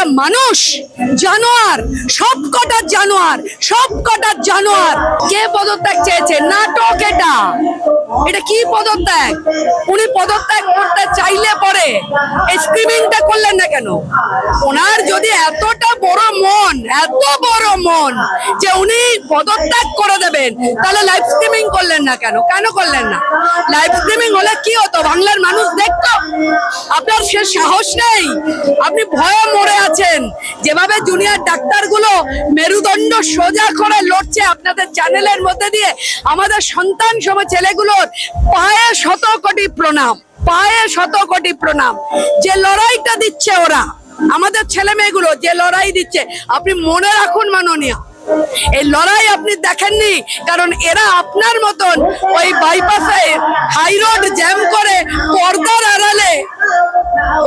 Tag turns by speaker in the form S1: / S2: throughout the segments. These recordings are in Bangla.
S1: এরা মানুষ জানোয়ার, সবকটা জানোয়ার। কে পদত্যাগ চেয়েছে? নাটক। এটা কি পদত্যাগ? উনি পদত্যাগ করতে চাইলে পরে এই স্ক্রিমিংটা করলেন না কেন? ওনার যদি এতটা বড় মন যে উনি পদত্যাগ করে দেবেন, তাহলে লাইভ স্ট্রিমিং করলেন না কেন? কেন করলেন না? লাইভ স্ট্রিমিং হলে কি হতো? বাংলার মানুষ দেখতো। আপনার সে সাহস নেই, আপনি ভয়ে মরে আছেন। যেভাবে জুনিয়র ডাক্তারগুলো মেরুদণ্ড সোজা করে লড়ছে আপনাদের চ্যানেলের মধ্যে দিয়ে, আমাদের সন্তান সম ছেলেগুলোর পায়ে শত কোটি প্রণাম। যে লড়াইটা দিচ্ছে ওরা, আমাদের ছেলে মেয়েগুলো যে লড়াই দিচ্ছে, আপনি মনে রাখুন মাননীয়, এই লড়াই আপনি দেখেননি, কারণ এরা আপনার মতন ওই বাইপাসে হাই রোড জ্যাম করে পর্দার আড়ালে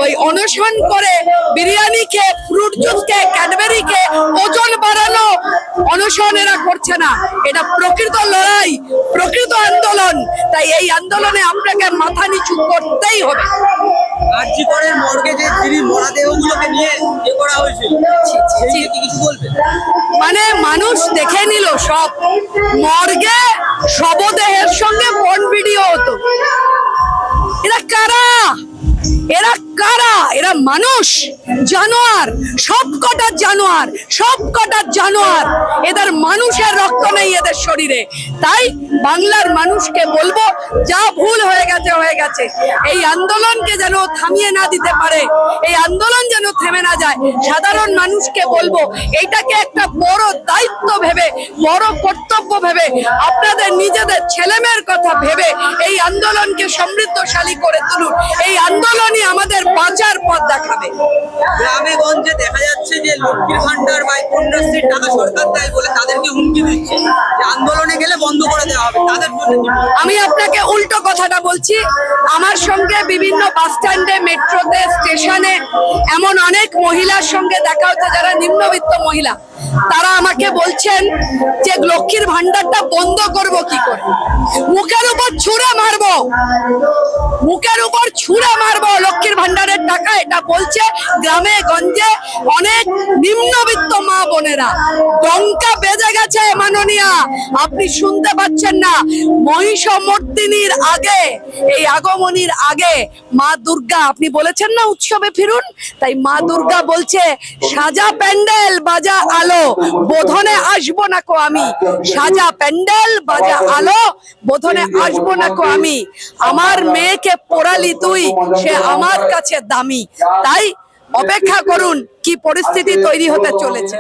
S1: ওই অনশন করে বিরিয়ানি খেয়ে, ফ্রুট জুস খেয়ে, ক্যাডবেরি খেয়ে ওজন বাড়ানো অনশন এরা করছে না। এটা প্রকৃত লড়াই, প্রকৃত আন্দোলন। তাই এই আন্দোলনে আপনাকে মাথা নিচু করতেই হবে। মানে মানুষ দেখে নিল, সব মর্গে শবদেহের সঙ্গে পর্ন ভিডিও হতো। এরা কারা? এরা মানুষ জানোয়ার, সবকটা জানোয়ার। এদের মানুষের রক্ত নেই এদের শরীরে। তাই বাংলার মানুষকে বলবো, যা ভুল হয়ে গেছে। এই আন্দোলনকে যেন থামিয়ে না দিতে পারে, এই আন্দোলন যেন থেমে না যায়। সাধারণ মানুষকে বলবো, এইটাকে একটা বড় দায়িত্ব ভেবে, বড় কর্তব্য ভেবে, আপনাদের নিজেদের ছেলেমেয়ের কথা ভেবে এই আন্দোলনকে সমৃদ্ধশালী করে তুলুন। এই আন্দোলনই আমাদের বাঁচার পথ দেখাবে।
S2: গ্রামে গঞ্জে দেখা যাচ্ছে যে লক্ষ্মীর ভান্ডার বা কন্যাশ্রীর টাকা সরকার দেয় বলে তাদেরকে হুমকি দিচ্ছে যে আন্দোলনে গেলে বন্ধ করে দেওয়া হবে। তাদের জন্য
S1: আমি আপনাকে উল্টো কথাটা বলছি। আমার সঙ্গে বিভিন্ন বাস স্ট্যান্ডে, মেট্রোতে, স্টেশনে এমন অনেক মহিলার সঙ্গে দেখা হচ্ছে যারা নিম্নবিত্ত মহিলা। তারা আমাকে বলছেন যে লক্ষ্মীর ভান্ডারটা বন্ধ করব কি করে? মুখের উপর ছুঁড়ে মারবো লক্ষ্মীর ভান্ডারের টাকা। এটা বলছে গ্রামে গঞ্জে অনেক নিম্নবিত্ত মা বোনেরা। ডঙ্কা বেজে গেছে মাননীয়া, আপনি শুনতে পাচ্ছেন না? মহিষমর্দিনীর আগে, এই আগমনীর আগে মা দুর্গা, আপনি বলেছেন না উৎসবে ফিরুন, তাই মা দুর্গা বলছে, সাজা প্যান্ডেল বাজা আলো, বোধনে আসবো না কো আমি। সাজা প্যান্ডেল বাজা আলো, বোধনে আসবো না কো আমি। আমার মেয়েকে পোড়ালি তুই, সে আমার কাছে দামি। তাই অপেক্ষা করুন কি পরিস্থিতি তৈরি হতে চলেছে।